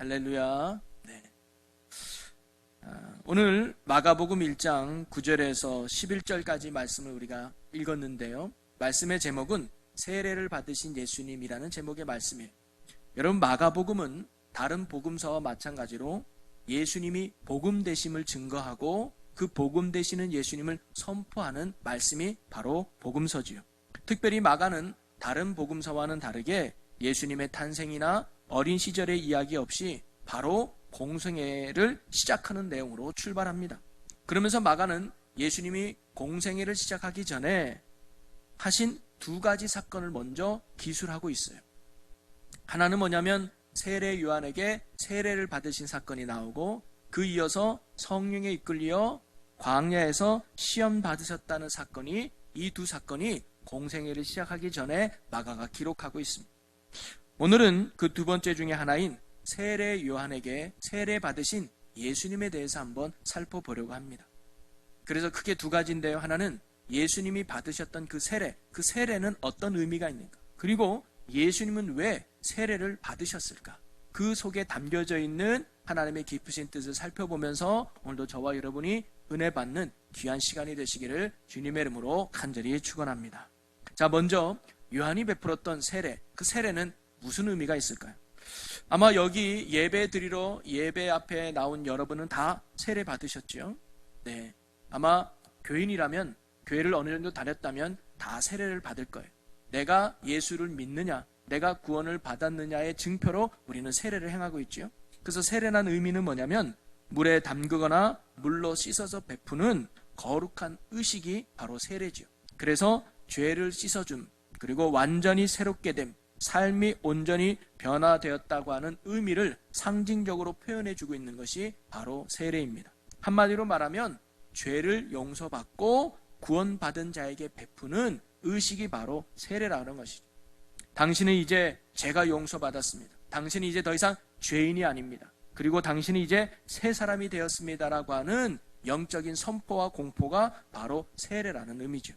할렐루야. 네. 오늘 마가복음 1장 9절에서 11절까지 말씀을 우리가 읽었는데요. 말씀의 제목은 세례를 받으신 예수님이라는 제목의 말씀이에요. 여러분, 마가복음은 다른 복음서와 마찬가지로 예수님이 복음 되심을 증거하고 그 복음 되시는 예수님을 선포하는 말씀이 바로 복음서지요. 특별히 마가는 다른 복음서와는 다르게 예수님의 탄생이나 어린 시절의 이야기 없이 바로 공생애를 시작하는 내용으로 출발합니다. 그러면서 마가는 예수님이 공생애를 시작하기 전에 하신 두 가지 사건을 먼저 기술하고 있어요. 하나는 뭐냐면 세례 요한에게 세례를 받으신 사건이 나오고, 그 이어서 성령에 이끌려 광야에서 시험 받으셨다는 사건이, 이 두 사건이 공생애를 시작하기 전에 마가가 기록하고 있습니다. 오늘은 그 두 번째 중에 하나인 세례 요한에게 세례 받으신 예수님에 대해서 한번 살펴보려고 합니다. 그래서 크게 두 가지인데요. 하나는 예수님이 받으셨던 그 세례는 어떤 의미가 있는가? 그리고 예수님은 왜 세례를 받으셨을까? 그 속에 담겨져 있는 하나님의 깊으신 뜻을 살펴보면서 오늘도 저와 여러분이 은혜 받는 귀한 시간이 되시기를 주님의 이름으로 간절히 축원합니다. 자, 먼저 요한이 베풀었던 세례, 그 세례는 무슨 의미가 있을까요? 아마 여기 예배 드리러 예배 앞에 나온 여러분은 다 세례 받으셨죠? 네, 아마 교인이라면, 교회를 어느 정도 다녔다면 다 세례를 받을 거예요. 내가 예수를 믿느냐, 내가 구원을 받았느냐의 증표로 우리는 세례를 행하고 있죠. 그래서 세례란 의미는 뭐냐면 물에 담그거나 물로 씻어서 베푸는 거룩한 의식이 바로 세례죠. 그래서 죄를 씻어줌, 그리고 완전히 새롭게 됨, 삶이 온전히 변화되었다고 하는 의미를 상징적으로 표현해주고 있는 것이 바로 세례입니다. 한마디로 말하면 죄를 용서받고 구원받은 자에게 베푸는 의식이 바로 세례라는 것이죠. 당신은 이제 죄가 용서받았습니다. 당신은 이제 더 이상 죄인이 아닙니다. 그리고 당신은 이제 새 사람이 되었습니다라고 하는 영적인 선포와 공포가 바로 세례라는 의미죠.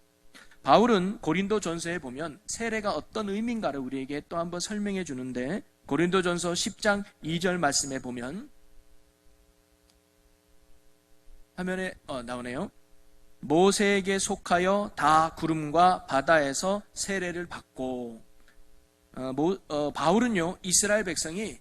바울은 고린도전서에 보면 세례가 어떤 의미인가를 우리에게 또 한번 설명해 주는데, 고린도전서 10장 2절 말씀에 보면 화면에 나오네요. 모세에게 속하여 다 구름과 바다에서 세례를 받고, 바울은요, 이스라엘 백성이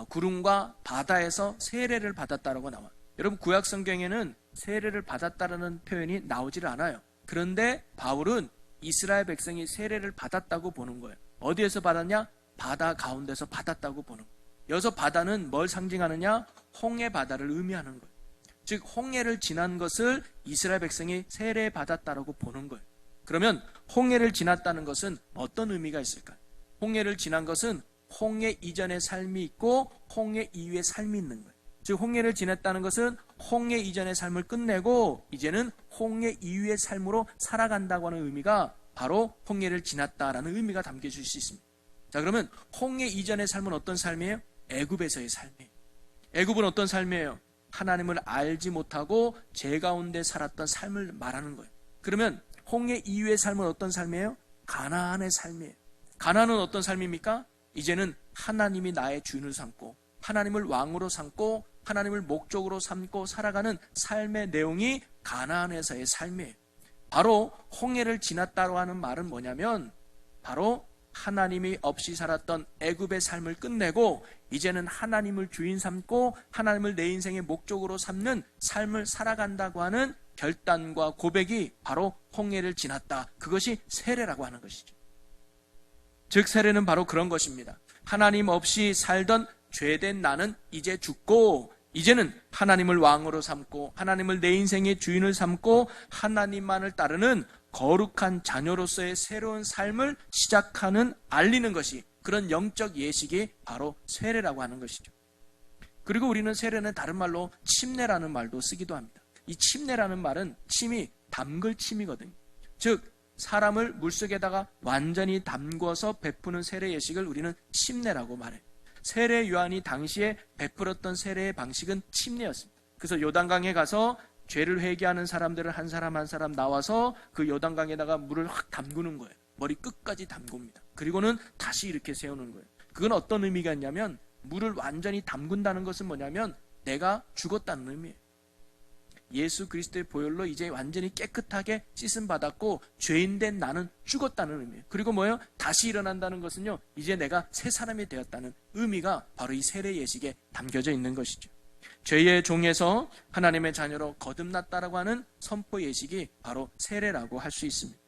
구름과 바다에서 세례를 받았다라고 나와요. 여러분, 구약 성경에는 세례를 받았다라는 표현이 나오질 않아요. 그런데 바울은 이스라엘 백성이 세례를 받았다고 보는 거예요. 어디에서 받았냐? 바다 가운데서 받았다고 보는 거예요. 여기서 바다는 뭘 상징하느냐? 홍해 바다를 의미하는 거예요. 즉 홍해를 지난 것을 이스라엘 백성이 세례 받았다라고 보는 거예요. 그러면 홍해를 지났다는 것은 어떤 의미가 있을까요? 홍해를 지난 것은 홍해 이전의 삶이 있고 홍해 이후의 삶이 있는 거예요. 즉 홍해를 지났다는 것은 홍해 이전의 삶을 끝내고 이제는 홍해 이후의 삶으로 살아간다고 하는 의미가 바로 홍해를 지났다라는 의미가 담겨질 수 있습니다. 자, 그러면 홍해 이전의 삶은 어떤 삶이에요? 애굽에서의 삶이에요. 애굽은 어떤 삶이에요? 하나님을 알지 못하고 죄 가운데 살았던 삶을 말하는 거예요. 그러면 홍해 이후의 삶은 어떤 삶이에요? 가나안의 삶이에요. 가나안은 어떤 삶입니까? 이제는 하나님이 나의 주인을 삼고 하나님을 왕으로 삼고 하나님을 목적으로 삼고 살아가는 삶의 내용이 가나안에서의 삶이에요. 바로 홍해를 지났다고 하는 말은 뭐냐면 바로 하나님이 없이 살았던 애굽의 삶을 끝내고 이제는 하나님을 주인 삼고 하나님을 내 인생의 목적으로 삼는 삶을 살아간다고 하는 결단과 고백이 바로 홍해를 지났다. 그것이 세례라고 하는 것이죠. 즉 세례는 바로 그런 것입니다. 하나님 없이 살던 죄된 나는 이제 죽고 이제는 하나님을 왕으로 삼고 하나님을 내 인생의 주인을 삼고 하나님만을 따르는 거룩한 자녀로서의 새로운 삶을 시작하는, 알리는 것이, 그런 영적 예식이 바로 세례라고 하는 것이죠. 그리고 우리는 세례는 다른 말로 침례라는 말도 쓰기도 합니다. 이 침례라는 말은 침이 담글 침이거든요. 즉 사람을 물속에다가 완전히 담궈서 베푸는 세례 예식을 우리는 침례라고 말해요. 세례 요한이 당시에 베풀었던 세례의 방식은 침례였습니다. 그래서 요단강에 가서 죄를 회개하는 사람들을 한 사람 한 사람 나와서 그 요단강에다가 물을 확 담그는 거예요. 머리 끝까지 담굽니다. 그리고는 다시 이렇게 세우는 거예요. 그건 어떤 의미가 있냐면 물을 완전히 담근다는 것은 뭐냐면 내가 죽었다는 의미예요. 예수 그리스도의 보혈로 이제 완전히 깨끗하게 씻음 받았고 죄인된 나는 죽었다는 의미예요. 그리고 뭐예요? 다시 일어난다는 것은요, 이제 내가 새 사람이 되었다는 의미가 바로 이 세례 예식에 담겨져 있는 것이죠. 죄의 종에서 하나님의 자녀로 거듭났다라고 하는 선포 예식이 바로 세례라고 할 수 있습니다.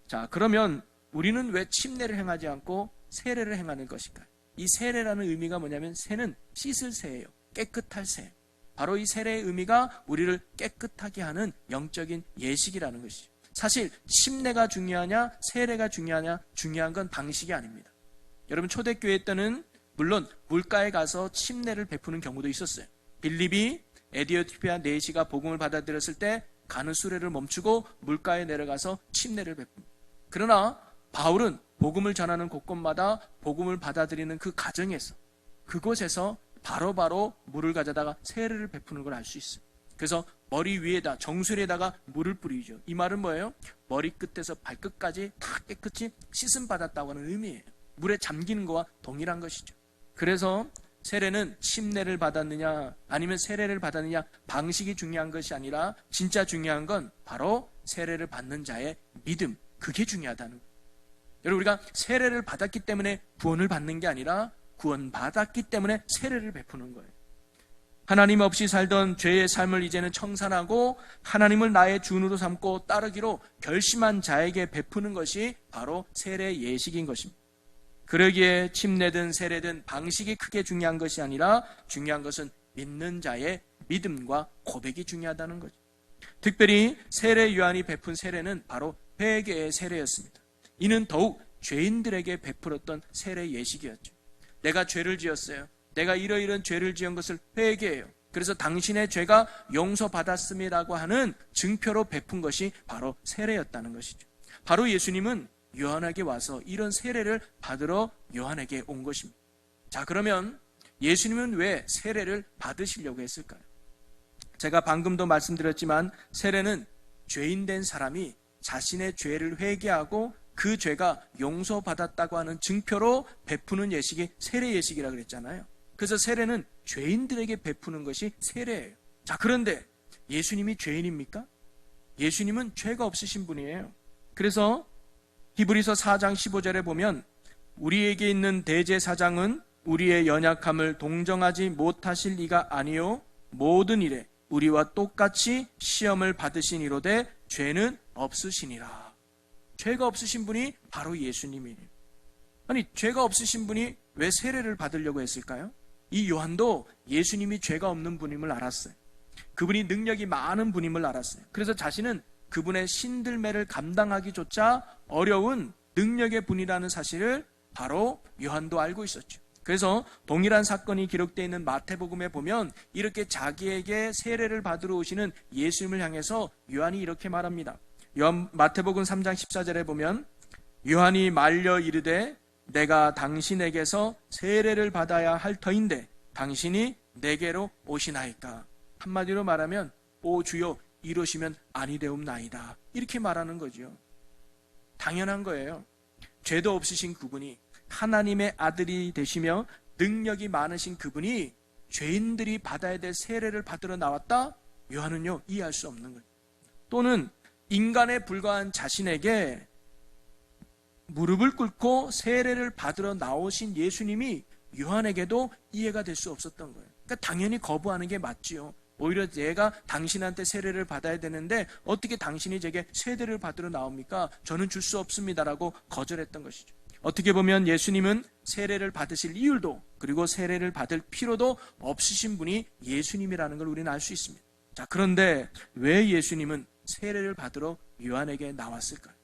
자, 그러면 우리는 왜 침례를 행하지 않고 세례를 행하는 것일까요? 이 세례라는 의미가 뭐냐면 세는 씻을 세예요. 깨끗할 세. 바로 이 세례의 의미가 우리를 깨끗하게 하는 영적인 예식이라는 것이죠. 사실 침례가 중요하냐 세례가 중요하냐, 중요한 건 방식이 아닙니다. 여러분, 초대교회 때는 물론 물가에 가서 침례를 베푸는 경우도 있었어요. 빌립이 에디오피아 내시가 복음을 받아들였을 때 가는 수레를 멈추고 물가에 내려가서 침례를 베풉니다. 그러나 바울은 복음을 전하는 곳곳마다 복음을 받아들이는 그 가정에서, 그곳에서 바로바로 물을 가져다가 세례를 베푸는 걸 알 수 있어요. 그래서 머리 위에다, 정수리에다가 물을 뿌리죠. 이 말은 뭐예요? 머리끝에서 발끝까지 다 깨끗이 씻음 받았다고 하는 의미예요. 물에 잠기는 거와 동일한 것이죠. 그래서 세례는 침례를 받았느냐 아니면 세례를 받았느냐 방식이 중요한 것이 아니라 진짜 중요한 건 바로 세례를 받는 자의 믿음, 그게 중요하다는 거예요. 여러분, 우리가 세례를 받았기 때문에 구원을 받는 게 아니라 구원받았기 때문에 세례를 베푸는 거예요. 하나님 없이 살던 죄의 삶을 이제는 청산하고 하나님을 나의 주인으로 삼고 따르기로 결심한 자에게 베푸는 것이 바로 세례 예식인 것입니다. 그러기에 침례든 세례든 방식이 크게 중요한 것이 아니라 중요한 것은 믿는 자의 믿음과 고백이 중요하다는 거죠. 특별히 세례 요한이 베푼 세례는 바로 회개의 세례였습니다. 이는 더욱 죄인들에게 베풀었던 세례 예식이었죠. 내가 죄를 지었어요. 내가 이러이러한 죄를 지은 것을 회개해요. 그래서 당신의 죄가 용서받았음이라고 하는 증표로 베푼 것이 바로 세례였다는 것이죠. 바로 예수님은 요한에게 와서 이런 세례를 받으러 요한에게 온 것입니다. 자, 그러면 예수님은 왜 세례를 받으시려고 했을까요? 제가 방금도 말씀드렸지만 세례는 죄인된 사람이 자신의 죄를 회개하고 그 죄가 용서받았다고 하는 증표로 베푸는 예식이 세례 예식이라고 그랬잖아요. 그래서 세례는 죄인들에게 베푸는 것이 세례예요. 자, 그런데 예수님이 죄인입니까? 예수님은 죄가 없으신 분이에요. 그래서 히브리서 4장 15절에 보면 우리에게 있는 대제사장은 우리의 연약함을 동정하지 못하실 이가 아니요 모든 일에 우리와 똑같이 시험을 받으신 이로되 죄는 없으시니라. 죄가 없으신 분이 바로 예수님이에요. 아니, 죄가 없으신 분이 왜 세례를 받으려고 했을까요? 이 요한도 예수님이 죄가 없는 분임을 알았어요. 그분이 능력이 많은 분임을 알았어요. 그래서 자신은 그분의 신들매를 감당하기조차 어려운 능력의 분이라는 사실을 바로 요한도 알고 있었죠. 그래서 동일한 사건이 기록되어 있는 마태복음에 보면 이렇게 자기에게 세례를 받으러 오시는 예수님을 향해서 요한이 이렇게 말합니다. 마태복음 3장 14절에 보면 요한이 말려 이르되 내가 당신에게서 세례를 받아야 할 터인데 당신이 내게로 오시나이까. 한마디로 말하면 오 주여 이러시면 아니되옵나이다, 이렇게 말하는 거죠. 당연한 거예요. 죄도 없으신 그분이, 하나님의 아들이 되시며 능력이 많으신 그분이 죄인들이 받아야 될 세례를 받으러 나왔다? 요한은요 이해할 수 없는 거예요. 또는 인간에 불과한 자신에게 무릎을 꿇고 세례를 받으러 나오신 예수님이 요한에게도 이해가 될 수 없었던 거예요. 그러니까 당연히 거부하는 게 맞지요. 오히려 내가 당신한테 세례를 받아야 되는데 어떻게 당신이 제게 세례를 받으러 나옵니까? 저는 줄 수 없습니다라고 거절했던 것이죠. 어떻게 보면 예수님은 세례를 받으실 이유도 그리고 세례를 받을 필요도 없으신 분이 예수님이라는 걸 우리는 알 수 있습니다. 자, 그런데 왜 예수님은 세례를 받으러 요한에게 나왔을까요?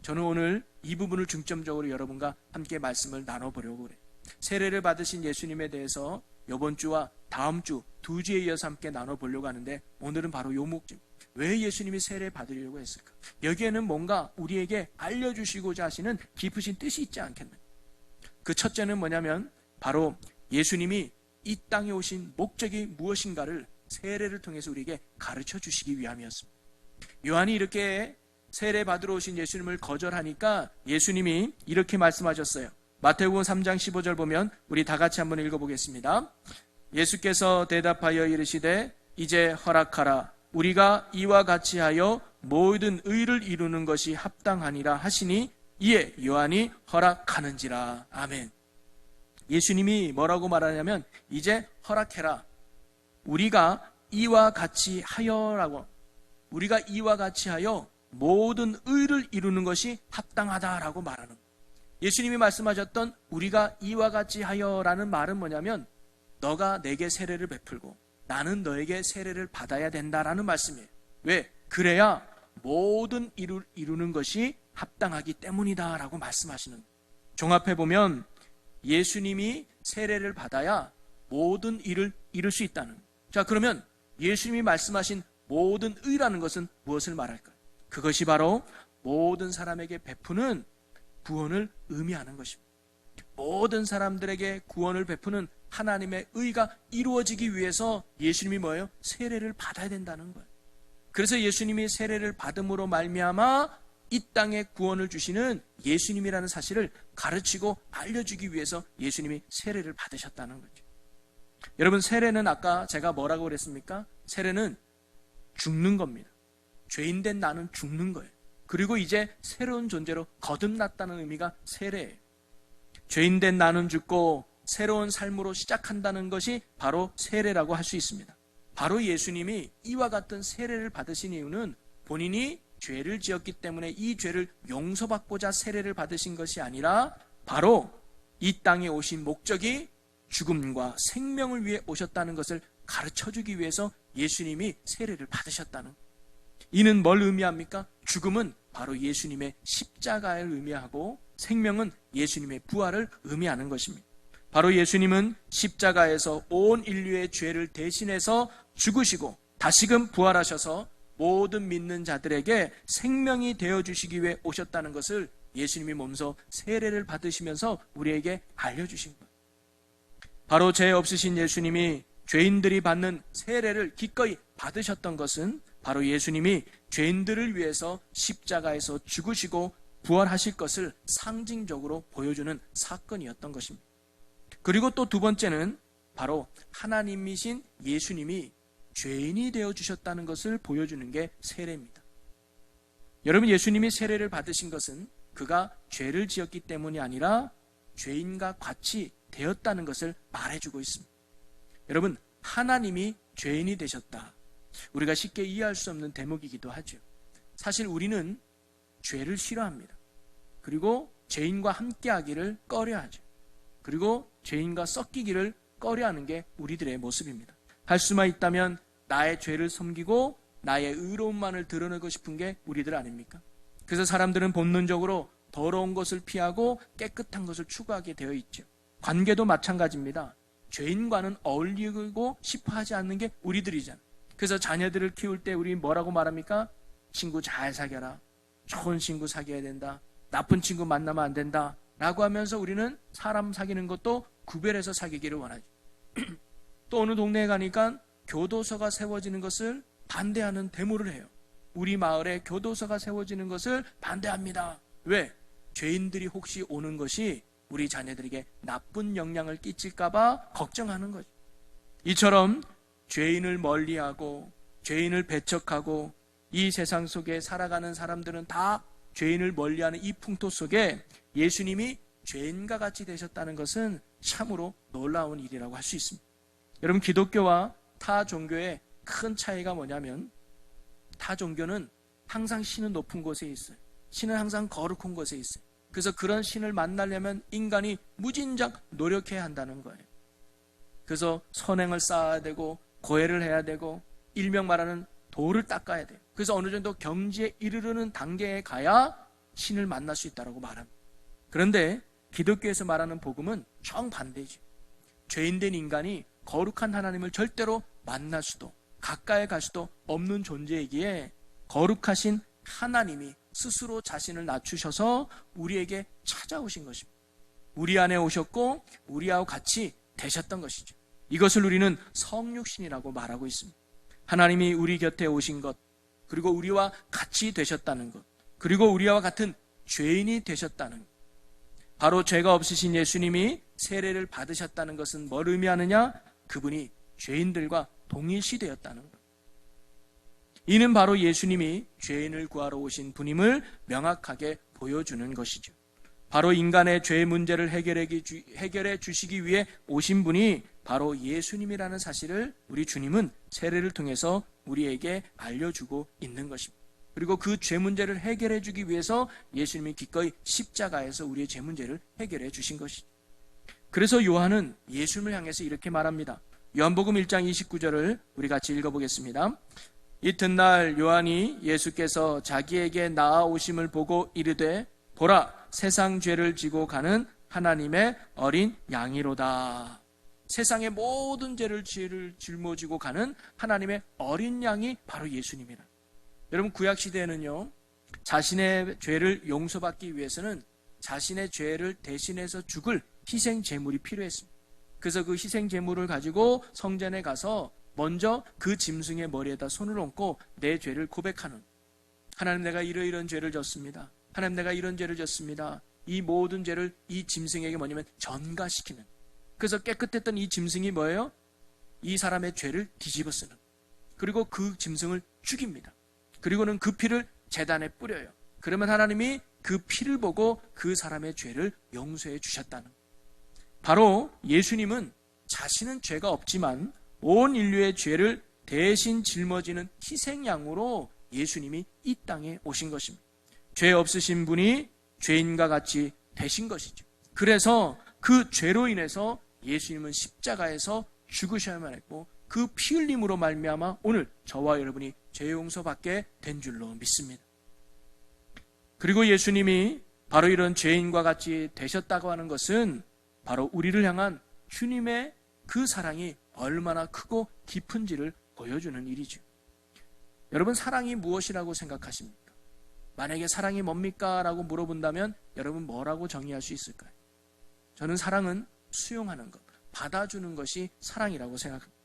저는 오늘 이 부분을 중점적으로 여러분과 함께 말씀을 나눠보려고 그래요. 세례를 받으신 예수님에 대해서 이번 주와 다음 주 2주에 이어서 함께 나눠보려고 하는데 오늘은 바로 요 목적. 왜 예수님이 세례 받으려고 했을까? 여기에는 뭔가 우리에게 알려주시고자 하시는 깊으신 뜻이 있지 않겠나? 그 첫째는 뭐냐면 바로 예수님이 이 땅에 오신 목적이 무엇인가를 세례를 통해서 우리에게 가르쳐 주시기 위함이었습니다. 요한이 이렇게 세례 받으러 오신 예수님을 거절하니까 예수님이 이렇게 말씀하셨어요. 마태복음 3장 15절 보면 우리 다 같이 한번 읽어보겠습니다. 예수께서 대답하여 이르시되 이제 허락하라. 우리가 이와 같이 하여 모든 의를 이루는 것이 합당하니라 하시니 이에 요한이 허락하는지라. 아멘. 예수님이 뭐라고 말하냐면 이제 허락해라. 우리가 이와 같이 하여라고, 우리가 이와 같이 하여 모든 의를 이루는 것이 합당하다라고 말하는 거예요. 예수님이 말씀하셨던 우리가 이와 같이 하여라는 말은 뭐냐면 너가 내게 세례를 베풀고 나는 너에게 세례를 받아야 된다라는 말씀이에요. 왜? 그래야 모든 일을 이루는 것이 합당하기 때문이다라고 말씀하시는 거예요. 종합해보면 예수님이 세례를 받아야 모든 일을 이룰 수 있다는 거예요. 자, 그러면 예수님이 말씀하신 모든 의라는 것은 무엇을 말할까요? 그것이 바로 모든 사람에게 베푸는 구원을 의미하는 것입니다. 모든 사람들에게 구원을 베푸는 하나님의 의가 이루어지기 위해서 예수님이 뭐예요? 세례를 받아야 된다는 거예요. 그래서 예수님이 세례를 받음으로 말미암아 이 땅에 구원을 주시는 예수님이라는 사실을 가르치고 알려주기 위해서 예수님이 세례를 받으셨다는 거죠. 여러분, 세례는 아까 제가 뭐라고 그랬습니까? 세례는 죽는 겁니다. 죄인된 나는 죽는 거예요. 그리고 이제 새로운 존재로 거듭났다는 의미가 세례예요. 죄인된 나는 죽고 새로운 삶으로 시작한다는 것이 바로 세례라고 할 수 있습니다. 바로 예수님이 이와 같은 세례를 받으신 이유는 본인이 죄를 지었기 때문에 이 죄를 용서받고자 세례를 받으신 것이 아니라 바로 이 땅에 오신 목적이 죽음과 생명을 위해 오셨다는 것을 가르쳐주기 위해서 예수님이 세례를 받으셨다는 거예요. 이는 뭘 의미합니까? 죽음은 바로 예수님의 십자가를 의미하고 생명은 예수님의 부활을 의미하는 것입니다. 바로 예수님은 십자가에서 온 인류의 죄를 대신해서 죽으시고 다시금 부활하셔서 모든 믿는 자들에게 생명이 되어주시기 위해 오셨다는 것을 예수님이 몸소 세례를 받으시면서 우리에게 알려주신 거예요. 바로 죄 없으신 예수님이 죄인들이 받는 세례를 기꺼이 받으셨던 것은 바로 예수님이 죄인들을 위해서 십자가에서 죽으시고 부활하실 것을 상징적으로 보여주는 사건이었던 것입니다. 그리고 또 두 번째는 바로 하나님이신 예수님이 죄인이 되어주셨다는 것을 보여주는 게 세례입니다. 여러분, 예수님이 세례를 받으신 것은 그가 죄를 지었기 때문이 아니라 죄인과 같이 되었다는 것을 말해주고 있습니다. 여러분, 하나님이 죄인이 되셨다. 우리가 쉽게 이해할 수 없는 대목이기도 하죠. 사실 우리는 죄를 싫어합니다. 그리고 죄인과 함께하기를 꺼려하죠. 그리고 죄인과 섞이기를 꺼려하는 게 우리들의 모습입니다. 할 수만 있다면 나의 죄를 섬기고 나의 의로움만을 드러내고 싶은 게 우리들 아닙니까? 그래서 사람들은 본능적으로 더러운 것을 피하고 깨끗한 것을 추구하게 되어 있죠. 관계도 마찬가지입니다. 죄인과는 어울리고 싶어 하지 않는 게 우리들이잖아요. 그래서 자녀들을 키울 때 우리 뭐라고 말합니까? 친구 잘 사귀어라. 좋은 친구 사귀어야 된다. 나쁜 친구 만나면 안 된다. 라고 하면서 우리는 사람 사귀는 것도 구별해서 사귀기를 원하죠. 또 어느 동네에 가니까 교도소가 세워지는 것을 반대하는 데모를 해요. 우리 마을에 교도소가 세워지는 것을 반대합니다. 왜? 죄인들이 혹시 오는 것이 우리 자녀들에게 나쁜 영향을 끼칠까봐 걱정하는 거죠. 이처럼 죄인을 멀리하고 죄인을 배척하고 이 세상 속에 살아가는 사람들은 다 죄인을 멀리하는 이 풍토 속에 예수님이 죄인과 같이 되셨다는 것은 참으로 놀라운 일이라고 할 수 있습니다. 여러분, 기독교와 타 종교의 큰 차이가 뭐냐면 타 종교는 항상 신은 높은 곳에 있어요. 신은 항상 거룩한 곳에 있어요. 그래서 그런 신을 만나려면 인간이 무진장 노력해야 한다는 거예요. 그래서 선행을 쌓아야 되고 고해를 해야 되고 일명 말하는 도를 닦아야 돼요. 그래서 어느 정도 경지에 이르르는 단계에 가야 신을 만날 수 있다고 말합니다. 그런데 기독교에서 말하는 복음은 정반대죠. 죄인된 인간이 거룩한 하나님을 절대로 만날 수도 가까이 갈 수도 없는 존재이기에 거룩하신 하나님이 스스로 자신을 낮추셔서 우리에게 찾아오신 것입니다. 우리 안에 오셨고 우리하고 같이 되셨던 것이죠. 이것을 우리는 성육신이라고 말하고 있습니다. 하나님이 우리 곁에 오신 것, 그리고 우리와 같이 되셨다는 것, 그리고 우리와 같은 죄인이 되셨다는 것. 바로 죄가 없으신 예수님이 세례를 받으셨다는 것은 뭘 의미하느냐? 그분이 죄인들과 동일시되었다는 것. 이는 바로 예수님이 죄인을 구하러 오신 분임을 명확하게 보여주는 것이죠. 바로 인간의 죄 문제를 해결해 주시기 위해 오신 분이 바로 예수님이라는 사실을 우리 주님은 세례를 통해서 우리에게 알려주고 있는 것입니다. 그리고 그 죄 문제를 해결해 주기 위해서 예수님이 기꺼이 십자가에서 우리의 죄 문제를 해결해 주신 것이죠. 그래서 요한은 예수님을 향해서 이렇게 말합니다. 요한복음 1장 29절을 우리 같이 읽어보겠습니다. 이튿날 요한이 예수께서 자기에게 나아오심을 보고 이르되 보라, 세상 죄를 지고 가는 하나님의 어린 양이로다. 세상의 모든 죄를 짊어지고 가는 하나님의 어린 양이 바로 예수님이라. 여러분, 구약시대에는요, 자신의 죄를 용서받기 위해서는 자신의 죄를 대신해서 죽을 희생 제물이 필요했습니다. 그래서 그 희생 제물을 가지고 성전에 가서 먼저 그 짐승의 머리에다 손을 얹고 내 죄를 고백하는, 하나님, 내가 이러이러한 죄를 졌습니다. 하나님, 내가 이런 죄를 졌습니다. 이 모든 죄를 이 짐승에게 뭐냐면 전가시키는. 그래서 깨끗했던 이 짐승이 뭐예요? 이 사람의 죄를 뒤집어 쓰는. 그리고 그 짐승을 죽입니다. 그리고는 그 피를 제단에 뿌려요. 그러면 하나님이 그 피를 보고 그 사람의 죄를 용서해 주셨다는. 바로 예수님은 자신은 죄가 없지만 온 인류의 죄를 대신 짊어지는 희생양으로 예수님이 이 땅에 오신 것입니다. 죄 없으신 분이 죄인과 같이 되신 것이죠. 그래서 그 죄로 인해서 예수님은 십자가에서 죽으셔야만 했고 그 피 흘림으로 말미암아 오늘 저와 여러분이 죄 용서받게 된 줄로 믿습니다. 그리고 예수님이 바로 이런 죄인과 같이 되셨다고 하는 것은 바로 우리를 향한 주님의 그 사랑이 얼마나 크고 깊은지를 보여주는 일이죠. 여러분, 사랑이 무엇이라고 생각하십니까? 만약에 사랑이 뭡니까? 라고 물어본다면 여러분 뭐라고 정의할 수 있을까요? 저는 사랑은 수용하는 것, 받아주는 것이 사랑이라고 생각합니다.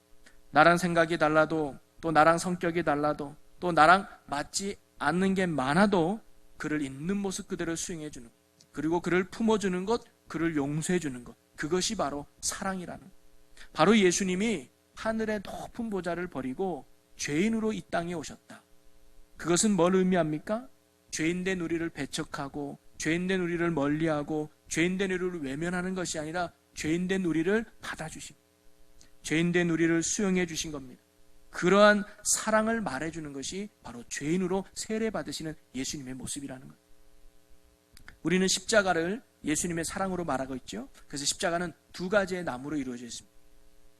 나랑 생각이 달라도, 또 나랑 성격이 달라도, 또 나랑 맞지 않는 게 많아도 그를 있는 모습 그대로 수용해주는 것, 그리고 그를 품어주는 것, 그를 용서해주는 것, 그것이 바로 사랑이라는 것. 바로 예수님이 하늘의 높은 보좌를 버리고 죄인으로 이 땅에 오셨다. 그것은 뭘 의미합니까? 죄인된 우리를 배척하고 죄인된 우리를 멀리하고 죄인된 우리를 외면하는 것이 아니라 죄인된 우리를 받아주시고 죄인된 우리를 수용해 주신 겁니다. 그러한 사랑을 말해주는 것이 바로 죄인으로 세례받으시는 예수님의 모습이라는 것. 우리는 십자가를 예수님의 사랑으로 말하고 있죠. 그래서 십자가는 두 가지의 나무로 이루어져 있습니다.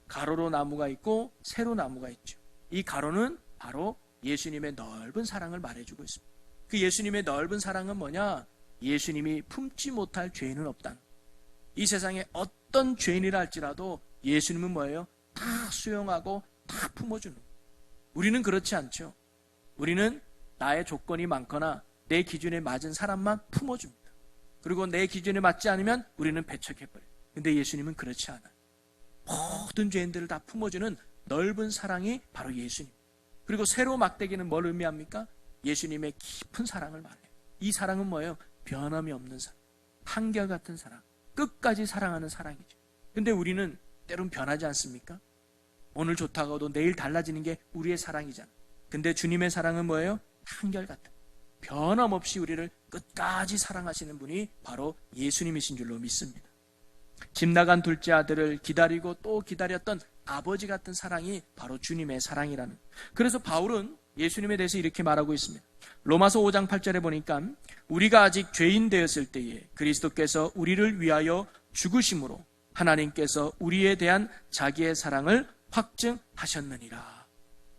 가로로 나무가 있고 세로 나무가 있죠. 이 가로는 바로 예수님의 넓은 사랑을 말해주고 있습니다. 그 예수님의 넓은 사랑은 뭐냐? 예수님이 품지 못할 죄인은 없다. 이 세상에 어떤 죄인이라 할지라도 예수님은 뭐예요? 다 수용하고 다 품어주는. 우리는 그렇지 않죠. 우리는 나의 조건이 많거나 내 기준에 맞은 사람만 품어줍니다. 그리고 내 기준에 맞지 않으면 우리는 배척해버려요. 근데 예수님은 그렇지 않아요. 모든 죄인들을 다 품어주는 넓은 사랑이 바로 예수님. 그리고 세로 막대기는 뭘 의미합니까? 예수님의 깊은 사랑을 말해요. 이 사랑은 뭐예요? 변함이 없는 사랑, 한결같은 사랑, 끝까지 사랑하는 사랑이죠. 근데 우리는 때론 변하지 않습니까? 오늘 좋다고 해도 내일 달라지는 게 우리의 사랑이잖아. 근데 주님의 사랑은 뭐예요? 한결같은, 변함없이 우리를 끝까지 사랑하시는 분이 바로 예수님이신 줄로 믿습니다. 집 나간 둘째 아들을 기다리고 또 기다렸던 아버지 같은 사랑이 바로 주님의 사랑이라는. 그래서 바울은 예수님에 대해서 이렇게 말하고 있습니다. 로마서 5장 8절에 보니까 우리가 아직 죄인 되었을 때에 그리스도께서 우리를 위하여 죽으심으로 하나님께서 우리에 대한 자기의 사랑을 확증하셨느니라.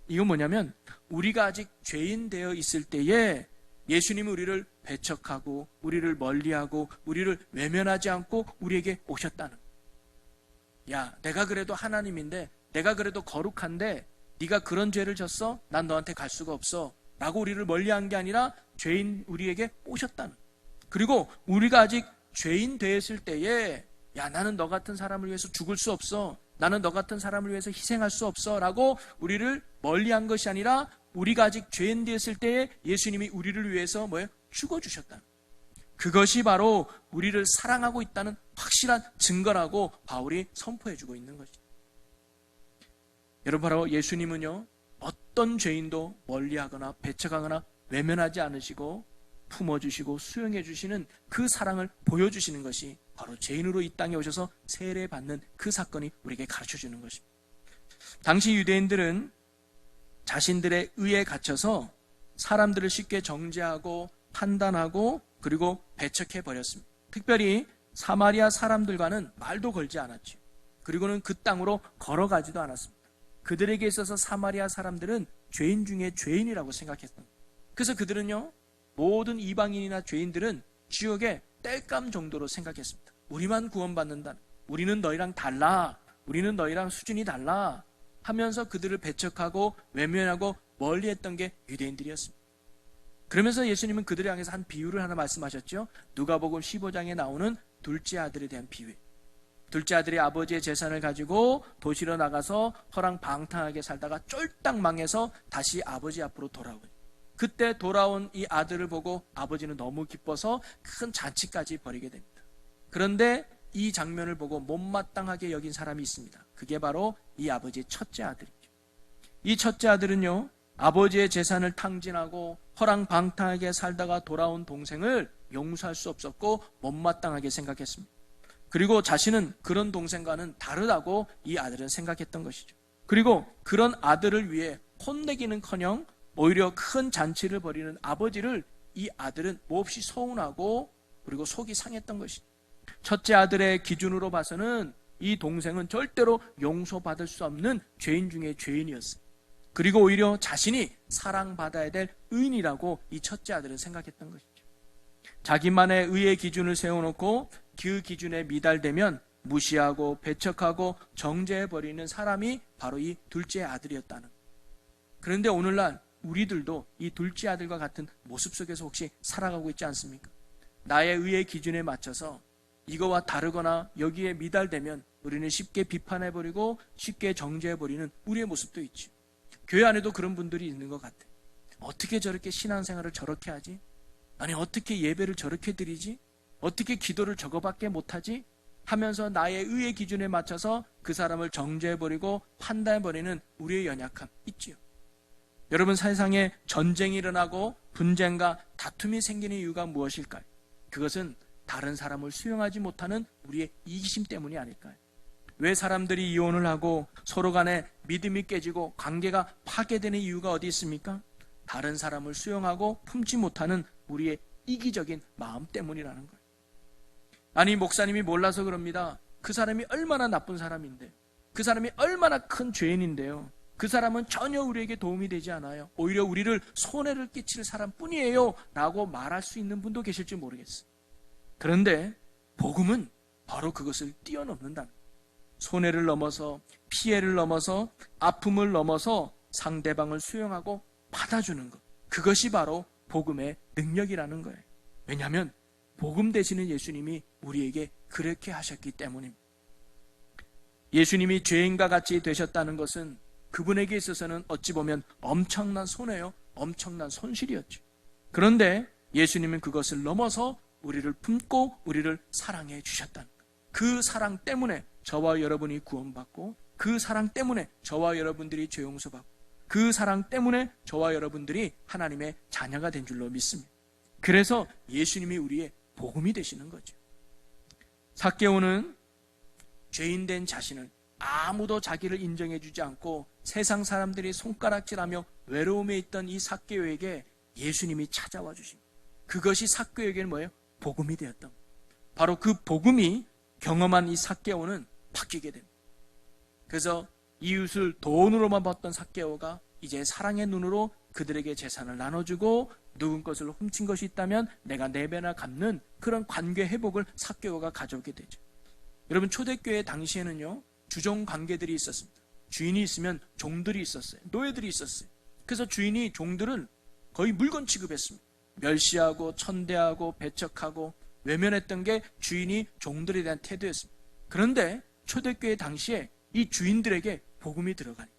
이건 뭐냐면 우리가 아직 죄인 되어 있을 때에 예수님은 우리를 배척하고 우리를 멀리하고 우리를 외면하지 않고 우리에게 오셨다는. 야, 내가 그래도 하나님인데, 내가 그래도 거룩한데 네가 그런 죄를 졌어? 난 너한테 갈 수가 없어 라고 우리를 멀리한 게 아니라 죄인 우리에게 오셨다는. 그리고 우리가 아직 죄인 되었을 때에 야, 나는 너 같은 사람을 위해서 죽을 수 없어, 나는 너 같은 사람을 위해서 희생할 수 없어 라고 우리를 멀리한 것이 아니라 우리가 아직 죄인 되었을 때에 예수님이 우리를 위해서 뭐예요? 죽어주셨다. 그것이 바로 우리를 사랑하고 있다는 확실한 증거라고 바울이 선포해주고 있는 것이죠. 여러분, 바로 예수님은요, 어떤 죄인도 멀리하거나 배척하거나 외면하지 않으시고 품어주시고 수용해주시는 그 사랑을 보여주시는 것이 바로 죄인으로 이 땅에 오셔서 세례받는 그 사건이 우리에게 가르쳐주는 것입니다. 당시 유대인들은 자신들의 의에 갇혀서 사람들을 쉽게 정죄하고 판단하고 그리고 배척해버렸습니다. 특별히 사마리아 사람들과는 말도 걸지 않았죠. 그리고는 그 땅으로 걸어가지도 않았습니다. 그들에게 있어서 사마리아 사람들은 죄인 중에 죄인이라고 생각했던, 그래서 그들은요, 모든 이방인이나 죄인들은 지옥의 땔감 정도로 생각했습니다. 우리만 구원받는다, 우리는 너희랑 달라, 우리는 너희랑 수준이 달라 하면서 그들을 배척하고 외면하고 멀리했던 게 유대인들이었습니다. 그러면서 예수님은 그들을 향해서 한 비유를 하나 말씀하셨죠. 누가복음 15장에 나오는 둘째 아들에 대한 비유. 둘째 아들이 아버지의 재산을 가지고 도시로 나가서 허랑방탕하게 살다가 쫄딱 망해서 다시 아버지 앞으로 돌아오고, 그때 돌아온 이 아들을 보고 아버지는 너무 기뻐서 큰 잔치까지 벌이게 됩니다. 그런데 이 장면을 보고 못마땅하게 여긴 사람이 있습니다. 그게 바로 이 아버지의 첫째 아들이죠. 이 첫째 아들은요, 아버지의 재산을 탕진하고 허랑방탕하게 살다가 돌아온 동생을 용서할 수 없었고 못마땅하게 생각했습니다. 그리고 자신은 그런 동생과는 다르다고 이 아들은 생각했던 것이죠. 그리고 그런 아들을 위해 혼내기는커녕 오히려 큰 잔치를 벌이는 아버지를 이 아들은 몹시 서운하고 그리고 속이 상했던 것이죠. 첫째 아들의 기준으로 봐서는 이 동생은 절대로 용서받을 수 없는 죄인 중에 죄인이었어요. 그리고 오히려 자신이 사랑받아야 될 의인이라고 이 첫째 아들은 생각했던 것이죠. 자기만의 의의 기준을 세워놓고 그 기준에 미달되면 무시하고 배척하고 정죄해버리는 사람이 바로 이 둘째 아들이었다는 거예요. 그런데 오늘날 우리들도 이 둘째 아들과 같은 모습 속에서 혹시 살아가고 있지 않습니까? 나의 의의 기준에 맞춰서 이거와 다르거나 여기에 미달되면 우리는 쉽게 비판해버리고 쉽게 정죄해버리는 우리의 모습도 있죠. 교회 안에도 그런 분들이 있는 것 같아요. 어떻게 저렇게 신앙생활을 저렇게 하지? 아니, 어떻게 예배를 저렇게 드리지? 어떻게 기도를 저거밖에 못하지? 하면서 나의 의의 기준에 맞춰서 그 사람을 정죄해버리고 판단해버리는 우리의 연약함 있지요. 여러분, 세상에 전쟁이 일어나고 분쟁과 다툼이 생기는 이유가 무엇일까요? 그것은 다른 사람을 수용하지 못하는 우리의 이기심 때문이 아닐까요? 왜 사람들이 이혼을 하고 서로 간에 믿음이 깨지고 관계가 파괴되는 이유가 어디 있습니까? 다른 사람을 수용하고 품지 못하는 우리의 이기적인 마음 때문이라는 거예요. 아니, 목사님이 몰라서 그럽니다. 그 사람이 얼마나 나쁜 사람인데, 그 사람이 얼마나 큰 죄인인데요, 그 사람은 전혀 우리에게 도움이 되지 않아요, 오히려 우리를 손해를 끼칠 사람뿐이에요 라고 말할 수 있는 분도 계실지 모르겠어요. 그런데 복음은 바로 그것을 뛰어넘는다는 거예요. 손해를 넘어서, 피해를 넘어서, 아픔을 넘어서 상대방을 수용하고 받아주는 것, 그것이 바로 복음의 능력이라는 거예요. 왜냐하면 복음 되시는 예수님이 우리에게 그렇게 하셨기 때문입니다. 예수님이 죄인과 같이 되셨다는 것은 그분에게 있어서는 어찌 보면 엄청난 손해요, 엄청난 손실이었죠. 그런데 예수님은 그것을 넘어서 우리를 품고 우리를 사랑해 주셨다는 거예요. 그 사랑 때문에 저와 여러분이 구원받고, 그 사랑 때문에 저와 여러분들이 죄 용서받고, 그 사랑 때문에 저와 여러분들이 하나님의 자녀가 된 줄로 믿습니다. 그래서 예수님이 우리의 복음이 되시는 거죠. 삭개오는 죄인된 자신을 아무도 자기를 인정해 주지 않고 세상 사람들이 손가락질하며 외로움에 있던 이 삭개오에게 예수님이 찾아와 주십니다. 그것이 삭개오에게는 뭐예요? 복음이 되었던 거예요. 바로 그 복음이 경험한 이 삭개오는 바뀌게 됩니다. 그래서 이웃을 돈으로만 봤던 삭개오가 이제 사랑의 눈으로 그들에게 재산을 나눠주고, 누군 것을 훔친 것이 있다면 내가 4배나 갚는 그런 관계 회복을 삭개오가 가져오게 되죠. 여러분, 초대교회 당시에는요, 주종 관계들이 있었습니다. 주인이 있으면 종들이 있었어요. 노예들이 있었어요. 그래서 주인이 종들을 거의 물건 취급했습니다. 멸시하고 천대하고 배척하고 외면했던 게 주인이 종들에 대한 태도였습니다. 그런데 초대교회 당시에 이 주인들에게 복음이 들어가니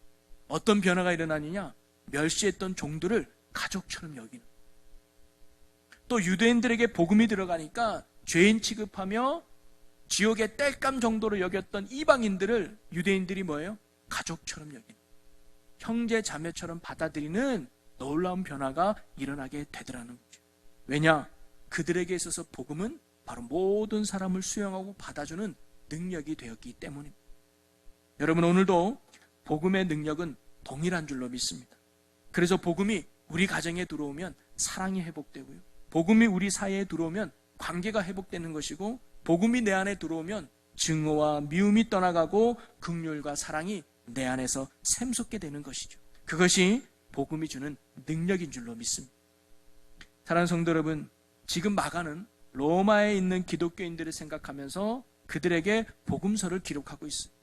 어떤 변화가 일어나느냐? 멸시했던 종들을 가족처럼 여기는, 또 유대인들에게 복음이 들어가니까 죄인 취급하며 지옥의 땔감 정도로 여겼던 이방인들을 유대인들이 뭐예요? 가족처럼 여기는, 형제 자매처럼 받아들이는 놀라운 변화가 일어나게 되더라는 거죠. 왜냐? 그들에게 있어서 복음은 바로 모든 사람을 수용하고 받아주는 능력이 되었기 때문입니다. 여러분, 오늘도 복음의 능력은 동일한 줄로 믿습니다. 그래서 복음이 우리 가정에 들어오면 사랑이 회복되고요, 복음이 우리 사회에 들어오면 관계가 회복되는 것이고, 복음이 내 안에 들어오면 증오와 미움이 떠나가고 긍휼과 사랑이 내 안에서 샘솟게 되는 것이죠. 그것이 복음이 주는 능력인 줄로 믿습니다. 사랑하는 성도 여러분, 지금 마가는 로마에 있는 기독교인들을 생각하면서 그들에게 복음서를 기록하고 있어요.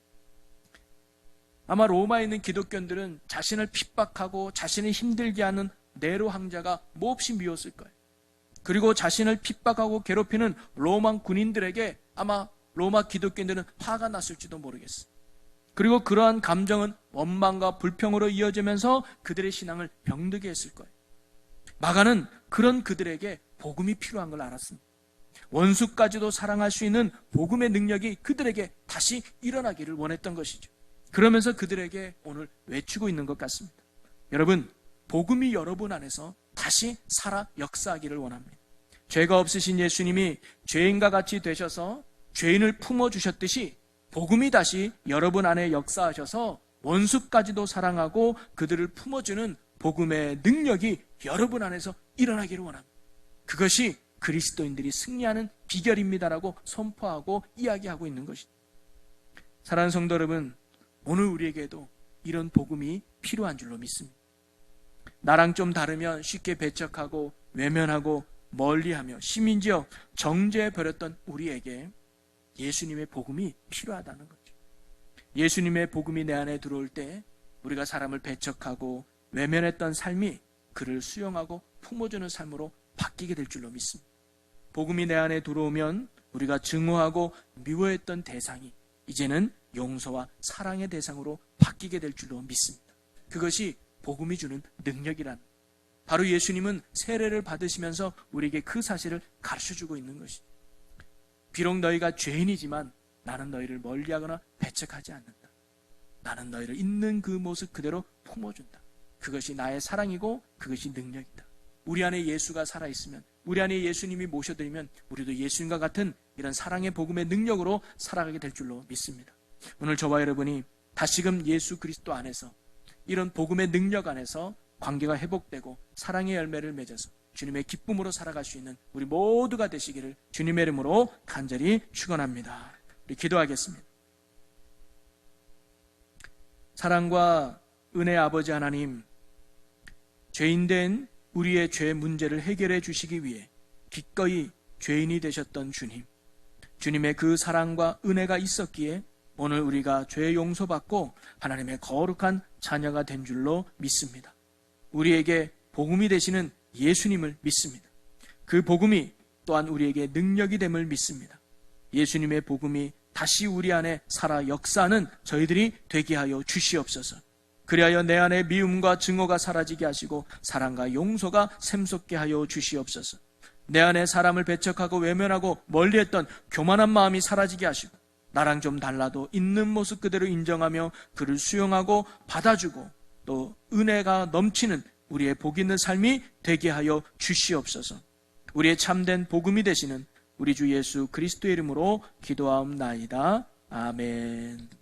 아마 로마에 있는 기독교인들은 자신을 핍박하고 자신을 힘들게 하는 네로 황제가 몹시 미웠을 거예요. 그리고 자신을 핍박하고 괴롭히는 로마 군인들에게 아마 로마 기독교인들은 화가 났을지도 모르겠어요. 그리고 그러한 감정은 원망과 불평으로 이어지면서 그들의 신앙을 병들게 했을 거예요. 마가는 그런 그들에게 복음이 필요한 걸 알았습니다. 원수까지도 사랑할 수 있는 복음의 능력이 그들에게 다시 일어나기를 원했던 것이죠. 그러면서 그들에게 오늘 외치고 있는 것 같습니다. 여러분, 복음이 여러분 안에서 다시 살아 역사하기를 원합니다. 죄가 없으신 예수님이 죄인과 같이 되셔서 죄인을 품어주셨듯이 복음이 다시 여러분 안에 역사하셔서 원수까지도 사랑하고 그들을 품어주는 복음의 능력이 여러분 안에서 일어나기를 원합니다. 그것이 그리스도인들이 승리하는 비결입니다라고 선포하고 이야기하고 있는 것입니다. 사랑하는 성도 여러분, 오늘 우리에게도 이런 복음이 필요한 줄로 믿습니다. 나랑 좀 다르면 쉽게 배척하고 외면하고 멀리하며 심지어 정죄해버렸던 우리에게 예수님의 복음이 필요하다는 거죠. 예수님의 복음이 내 안에 들어올 때 우리가 사람을 배척하고 외면했던 삶이 그를 수용하고 품어주는 삶으로 바뀌게 될 줄로 믿습니다. 복음이 내 안에 들어오면 우리가 증오하고 미워했던 대상이 이제는 용서와 사랑의 대상으로 바뀌게 될 줄로 믿습니다. 그것이 복음이 주는 능력이란, 바로 예수님은 세례를 받으시면서 우리에게 그 사실을 가르쳐주고 있는 것이죠. 비록 너희가 죄인이지만 나는 너희를 멀리하거나 배척하지 않는다. 나는 너희를 있는 그 모습 그대로 품어준다. 그것이 나의 사랑이고 그것이 능력이다. 우리 안에 예수가 살아있으면, 우리 안에 예수님이 모셔드리면 우리도 예수님과 같은 이런 사랑의 복음의 능력으로 살아가게 될 줄로 믿습니다. 오늘 저와 여러분이 다시금 예수 그리스도 안에서 이런 복음의 능력 안에서 관계가 회복되고 사랑의 열매를 맺어서 주님의 기쁨으로 살아갈 수 있는 우리 모두가 되시기를 주님의 이름으로 간절히 축원합니다. 우리 기도하겠습니다. 사랑과 은혜의 아버지 하나님, 죄인된 우리의 죄 문제를 해결해 주시기 위해 기꺼이 죄인이 되셨던 주님, 주님의 그 사랑과 은혜가 있었기에 오늘 우리가 죄 용서받고 하나님의 거룩한 자녀가 된 줄로 믿습니다. 우리에게 복음이 되시는 예수님을 믿습니다. 그 복음이 또한 우리에게 능력이 됨을 믿습니다. 예수님의 복음이 다시 우리 안에 살아 역사하는 저희들이 되게 하여 주시옵소서. 그리하여 내 안에 미움과 증오가 사라지게 하시고 사랑과 용서가 샘솟게 하여 주시옵소서. 내 안에 사람을 배척하고 외면하고 멀리했던 교만한 마음이 사라지게 하시고 나랑 좀 달라도 있는 모습 그대로 인정하며 그를 수용하고 받아주고 또 은혜가 넘치는 우리의 복 있는 삶이 되게 하여 주시옵소서. 우리의 참된 복음이 되시는 우리 주 예수 그리스도의 이름으로 기도하옵나이다. 아멘.